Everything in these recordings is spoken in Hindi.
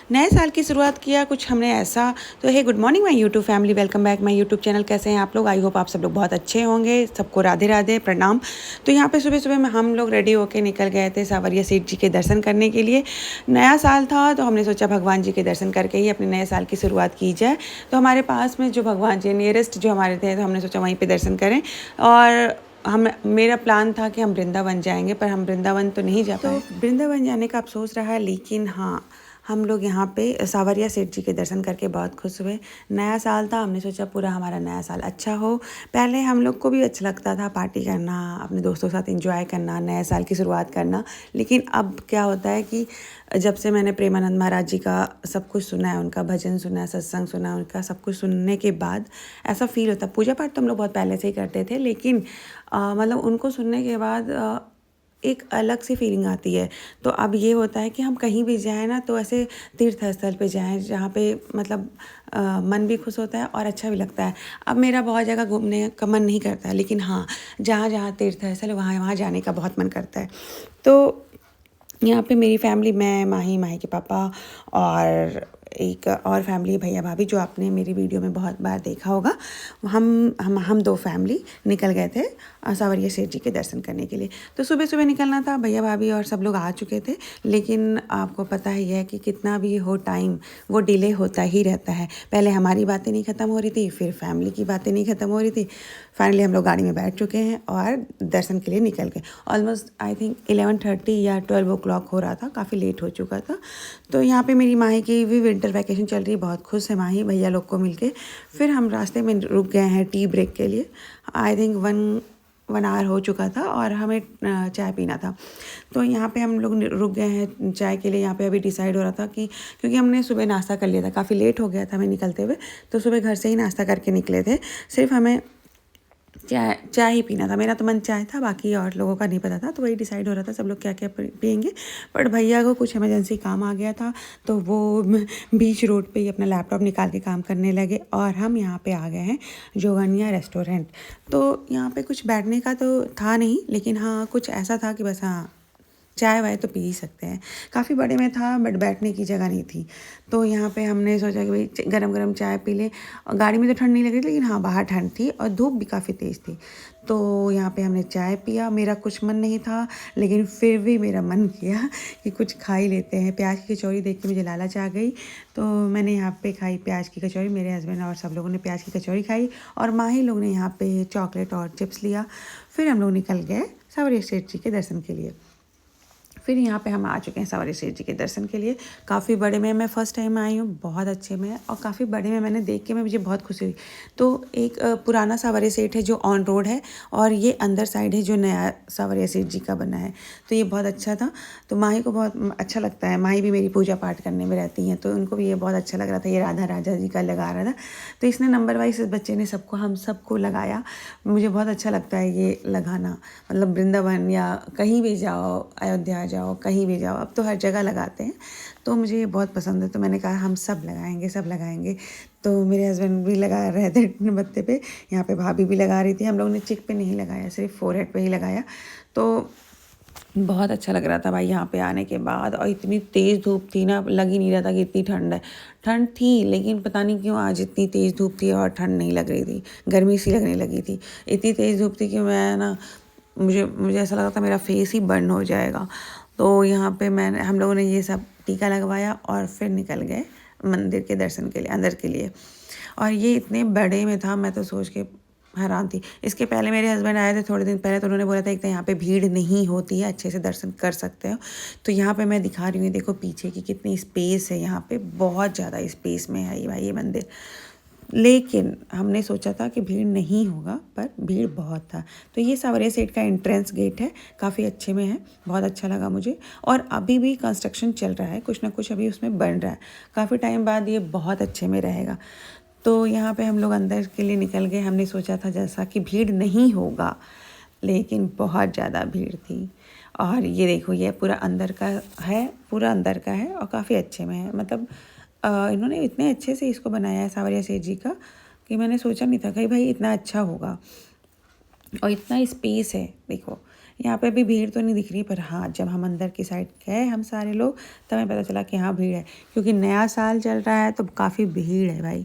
नए साल की शुरुआत किया कुछ हमने ऐसा। तो hey good morning my YouTube family, welcome back my YouTube channel. कैसे हैं आप लोग? आई होप आप सब लोग बहुत अच्छे होंगे। सबको राधे राधे, प्रणाम। तो यहाँ पे सुबह सुबह में हम लोग रेडी होके निकल गए थे सावरिया सेठ जी के दर्शन करने के लिए। नया साल था तो हमने सोचा भगवान जी के दर्शन करके ही अपने नए साल की शुरुआत की जाए। तो हमारे पास में जो भगवान जी नियरेस्ट जो हमारे थे, तो हमने सोचा वहीं पर दर्शन करें। और मेरा प्लान था कि हम वृंदावन जाएंगे, पर हम वृंदावन तो नहीं जा पाए। तो वृंदावन जाने का अफसोस रहा, लेकिन हाँ, हम लोग यहाँ पे सावरिया सेठ जी के दर्शन करके बहुत खुश हुए। नया साल था, हमने सोचा पूरा हमारा नया साल अच्छा हो। पहले हम लोग को भी अच्छा लगता था पार्टी करना, अपने दोस्तों के साथ एंजॉय करना, नए साल की शुरुआत करना। लेकिन अब क्या होता है कि जब से मैंने प्रेमानंद महाराज जी का सब कुछ सुना है, उनका भजन सुना है, सत्संग सुना है, उनका सब कुछ सुनने के बाद ऐसा फील होता है। पूजा पाठ तो हम लोग बहुत पहले से ही करते थे, लेकिन मतलब उनको सुनने के बाद एक अलग सी फीलिंग आती है। तो अब ये होता है कि हम कहीं भी जाएँ ना, तो ऐसे तीर्थ स्थल पे जाएँ जहाँ पे मतलब मन भी खुश होता है और अच्छा भी लगता है। अब मेरा बहुत जगह घूमने का मन नहीं करता है, लेकिन हाँ, जहाँ जहाँ तीर्थ स्थल वहाँ वहाँ जाने का बहुत मन करता है। तो यहाँ पे मेरी फैमिली, मैं, माही के पापा और एक और फैमिली, भैया भाभी, जो आपने मेरी वीडियो में बहुत बार देखा होगा। हम दो फैमिली निकल गए थे सावरिया सेठ जी के दर्शन करने के लिए। तो सुबह सुबह निकलना था, भैया भाभी और सब लोग आ चुके थे। लेकिन आपको पता ही है कि कितना भी हो टाइम, वो डिले होता ही रहता है। पहले हमारी बातें नहीं ख़त्म हो रही थी, फिर फैमिली की बातें नहीं ख़त्म हो रही थी। फाइनली हम लोग गाड़ी में बैठ चुके हैं और दर्शन के लिए निकल गए। ऑलमोस्ट आई थिंक 11:30 या 12 o'clock हो रहा था, काफ़ी लेट हो चुका था। तो यहाँ पे मेरी माही की भी विंटर वैकेशन चल रही है, बहुत खुश है माही भैया लोग को मिलके। फिर हम रास्ते में रुक गए हैं टी ब्रेक के लिए। आई थिंक वन आवर हो चुका था और हमें चाय पीना था। तो यहाँ पे हम लोग रुक गए हैं चाय के लिए। यहाँ पे अभी डिसाइड हो रहा था कि क्योंकि हमने सुबह नाश्ता कर लिया था, काफ़ी लेट हो गया था हमें निकलते हुए, तो सुबह घर से ही नाश्ता करके निकले थे। सिर्फ हमें चाय ही पीना था। मेरा तो मन चाय था, बाकी और लोगों का नहीं पता था। तो वही डिसाइड हो रहा था सब लोग क्या क्या पियेंगे। बट भैया को कुछ इमरजेंसी काम आ गया था, तो वो बीच रोड पे ही अपना लैपटॉप निकाल के काम करने लगे। और हम यहाँ पे आ गए हैं जोगनिया रेस्टोरेंट। तो यहाँ पे कुछ बैठने का तो था नहीं, लेकिन हाँ कुछ ऐसा था कि बस हाँ, चाय वाय तो पी ही सकते हैं। काफ़ी बड़े में था, बट बैठने की जगह नहीं थी। तो यहाँ पे हमने सोचा कि भाई गरम गरम चाय पी ले। और गाड़ी में तो ठंड नहीं लग रही थी, लेकिन हाँ बाहर ठंड थी और धूप भी काफ़ी तेज़ थी। तो यहाँ पे हमने चाय पिया। मेरा कुछ मन नहीं था, लेकिन फिर भी मेरा मन किया कि कुछ खा ही लेते हैं। प्याज की कचौरी देख के मुझे लालच आ गई, तो मैंने यहाँ पे खाई प्याज की कचौरी। मेरे हस्बैंड और सब लोगों ने प्याज की कचौरी खाई, और माही लोग ने यहाँ पे चॉकलेट और चिप्स लिया। फिर हम लोग निकल गए सावरिया सेठ जी के दर्शन के लिए। फिर यहाँ पे हम आ चुके हैं सावरिया सेठ जी के दर्शन के लिए। काफ़ी बड़े में मैं फ़र्स्ट टाइम आई हूँ, बहुत अच्छे में, और काफ़ी बड़े में मैंने देख के मुझे बहुत खुशी हुई। तो एक पुराना सावरिया सेठ है जो ऑन रोड है, और ये अंदर साइड है जो नया सावरिया सेठ जी का बना है। तो ये बहुत अच्छा था। तो माही को बहुत अच्छा लगता है। माही भी मेरी पूजा पाठ करने में रहती हैं, तो उनको भी ये बहुत अच्छा लग रहा था। ये राधा राजा जी का लगा रहा था, तो इसने नंबर वाइज इस बच्चे ने हम सबको लगाया। मुझे बहुत अच्छा लगता है ये लगाना। मतलब वृंदावन या कहीं भी जाओ, अयोध्या जाओ, कहीं भी जाओ, अब तो हर जगह लगाते हैं। तो मुझे ये बहुत पसंद है। तो मैंने कहा हम सब लगाएंगे, सब लगाएंगे। तो मेरे हस्बैंड भी लगा रहे थे मत्थे पे, यहाँ पे भाभी भी लगा रही थी। हम लोग ने चिक पे नहीं लगाया, सिर्फ फोरहेड पे ही लगाया। तो बहुत अच्छा लग रहा था भाई यहाँ पे आने के बाद। और इतनी तेज़ धूप थी ना, लग ही नहीं रहा था कि इतनी ठंड है। ठंड थी, लेकिन पता नहीं क्यों आज इतनी तेज़ धूप थी और ठंड नहीं लग रही थी, गर्मी सी लगने लगी थी। इतनी तेज़ धूप थी कि मैं ना, मुझे ऐसा लगा था मेरा फेस ही बर्न हो जाएगा। तो यहाँ पे हम लोगों ने ये सब टीका लगवाया और फिर निकल गए मंदिर के दर्शन के लिए, अंदर के लिए। और ये इतने बड़े में था, मैं तो सोच के हैरान थी। इसके पहले मेरे हस्बैंड आए थे थोड़े दिन पहले, तो उन्होंने बोला था एक तो यहाँ पे भीड़ नहीं होती है, अच्छे से दर्शन कर सकते हो। तो यहाँ पे मैं दिखा रही हूँ, देखो पीछे की कितनी स्पेस है। यहाँ पे बहुत ज़्यादा स्पेस में है भाई ये मंदिर। लेकिन हमने सोचा था कि भीड़ नहीं होगा, पर भीड़ बहुत था। तो ये सावरिया सेठ का एंट्रेंस गेट है, काफ़ी अच्छे में है, बहुत अच्छा लगा मुझे। और अभी भी कंस्ट्रक्शन चल रहा है, कुछ ना कुछ अभी उसमें बन रहा है। काफ़ी टाइम बाद ये बहुत अच्छे में रहेगा। तो यहाँ पे हम लोग अंदर के लिए निकल गए। हमने सोचा था जैसा कि भीड़ नहीं होगा, लेकिन बहुत ज़्यादा भीड़ थी। और ये देखो, ये पूरा अंदर का है, पूरा अंदर का है और काफ़ी अच्छे में है। मतलब इन्होंने इतने अच्छे से इसको बनाया है सावरिया सेठ जी का, कि मैंने सोचा नहीं था कि भाई इतना अच्छा होगा। और इतना स्पेस है, देखो यहाँ पे भी भीड़ तो नहीं दिख रही, पर हाँ जब हम अंदर की साइड गए हम सारे लोग तब हमें पता चला कि हाँ भीड़ है, क्योंकि नया साल चल रहा है तो काफ़ी भीड़ है भाई।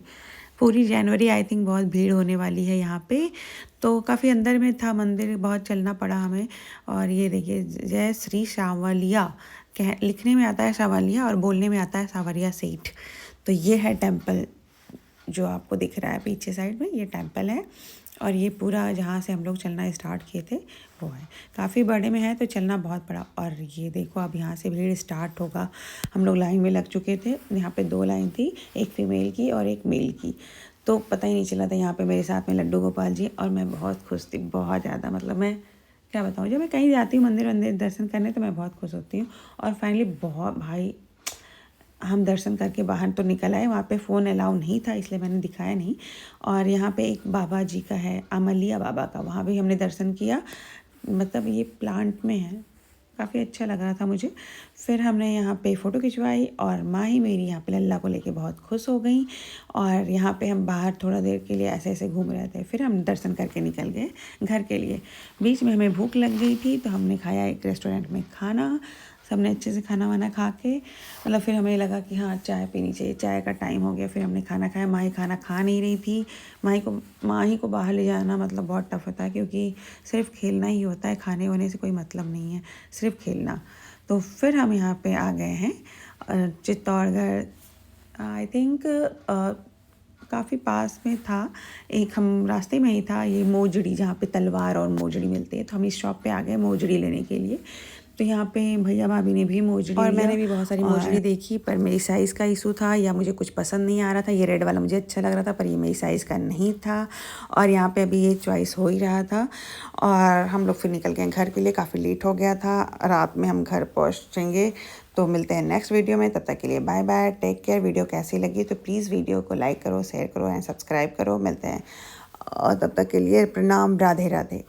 पूरी जनवरी आई थिंक बहुत भीड़ होने वाली है यहाँ पे। तो काफ़ी अंदर में था मंदिर, बहुत चलना पड़ा हमें। और ये देखिए जय श्री सावलिया, कह लिखने में आता है सावलिया और बोलने में आता है सावरिया सेठ। तो ये है टेम्पल जो आपको दिख रहा है पीछे साइड में, ये टेम्पल है। और ये पूरा जहाँ से हम लोग चलना स्टार्ट किए थे वो है, काफ़ी बड़े में है तो चलना बहुत बड़ा। और ये देखो अब यहाँ से भीड़ स्टार्ट होगा। हम लोग लाइन में लग चुके थे, यहाँ पे 2 लाइन थी, एक फीमेल की और एक मेल की। तो पता ही नहीं चला था। यहाँ पे मेरे साथ में लड्डू गोपाल जी, और मैं बहुत खुश थी, बहुत ज़्यादा। मतलब मैं क्या बताऊँ, जब मैं कहीं जाती हूँ मंदिर वंदिर दर्शन करने तो मैं बहुत खुश होती हूँ। और फाइनली बहुत भाई हम दर्शन करके बाहर तो निकल आए। वहाँ पे फ़ोन अलाउ नहीं था इसलिए मैंने दिखाया नहीं। और यहाँ पे एक बाबा जी का है, अमलिया बाबा का, वहाँ भी हमने दर्शन किया। मतलब ये प्लांट में है, काफ़ी अच्छा लग रहा था मुझे। फिर हमने यहाँ पे फ़ोटो खिंचवाई और माँ ही मेरी यहाँ पे लल्ला को लेके बहुत खुश हो गई। और यहाँ पे हम बाहर थोड़ा देर के लिए ऐसे ऐसे घूम रहे थे, फिर हम दर्शन करके निकल गए घर के लिए। बीच में हमें भूख लग गई थी तो हमने खाया एक रेस्टोरेंट में खाना। सबने अच्छे से खाना वाना खा के, मतलब फिर हमें लगा कि हाँ चाय पीनी चाहिए, चाय का टाइम हो गया। फिर हमने खाना खाया। माँ ही खाना खा नहीं रही थी। माँ ही को बाहर ले जाना मतलब बहुत टफ होता है, क्योंकि सिर्फ खेलना ही होता है, खाने वाने से कोई मतलब नहीं है, सिर्फ खेलना। तो फिर हम यहाँ पे आ गए हैं चित्तौड़गढ़। आई थिंक काफ़ी पास में था, एक हम रास्ते में ही था ये मोजड़ी, जहाँ पे तलवार और मोजड़ी मिलती है। तो हम इस शॉप पे आ गए मोजड़ी लेने के लिए। तो यहाँ पे भैया भाभी ने भी मोजड़ी और मैंने भी बहुत सारी मोजड़ी देखी, पर मेरी साइज़ का इशू था या मुझे कुछ पसंद नहीं आ रहा था। ये रेड वाला मुझे अच्छा लग रहा था पर ये मेरी साइज़ का नहीं था। और यहाँ पे अभी ये चॉइस हो ही रहा था। और हम लोग फिर निकल गए घर के लिए, काफ़ी लेट हो गया था। रात में हम घर पहुँचेंगे। तो मिलते हैं नेक्स्ट वीडियो में, तब तक के लिए bye bye, take care. Video कैसी लगी तो प्लीज़ वीडियो को लाइक करो, शेयर करो एंड सब्सक्राइब करो। मिलते हैं और तब तक के लिए प्रणाम, राधे राधे।